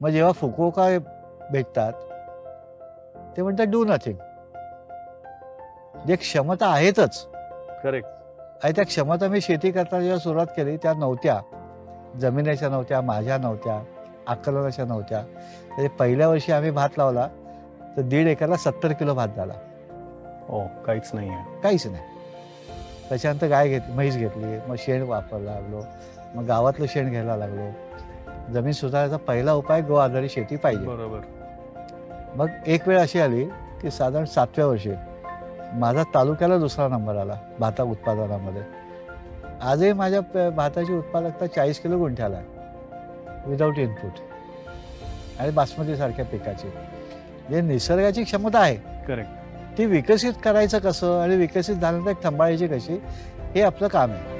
मग जेव्हा फुकुओका भेटतात ते म्हणतात डू नथिंग. जे क्षमता आहेतच. करेक्ट. आणि त्या क्षमता मी शेती करताना जेव्हा सुरुवात केली त्या नव्हत्या. जमिनीच्या नव्हत्या, माझ्या नव्हत्या, आकलनाच्या नव्हत्या. म्हणजे पहिल्या वर्षी आम्ही भात लावला तर 1.5 एकरला 70 किलो भात झाला. काहीच नाही आहे. काहीच नाही. त्याच्यानंतर गाय घेतली, म्हैस घेतली, मग शेण वापरायला लागलो, मग गावातलं शेण घ्यायला लागलो. जमीन सुधारायचा पहिला उपाय गो आधारित शेती पाहिजे. बरोबर. मग एक वेळ अशी आली की साधारण 7व्या वर्षी माझा तालुक्याला 2रा नंबर आला भाता उत्पादनामध्ये. आजही माझ्या भाताची उत्पादकता 40 किलो गुंठ्याला आहे विदाऊट इनपुट. आणि बासमती सारख्या पिकाची जे निसर्गाची क्षमता आहे करेक्ट. ती विकसित करायचं कसं आणि विकसित झाल्यानंतर सांभाळायची कशी हे आपलं काम आहे.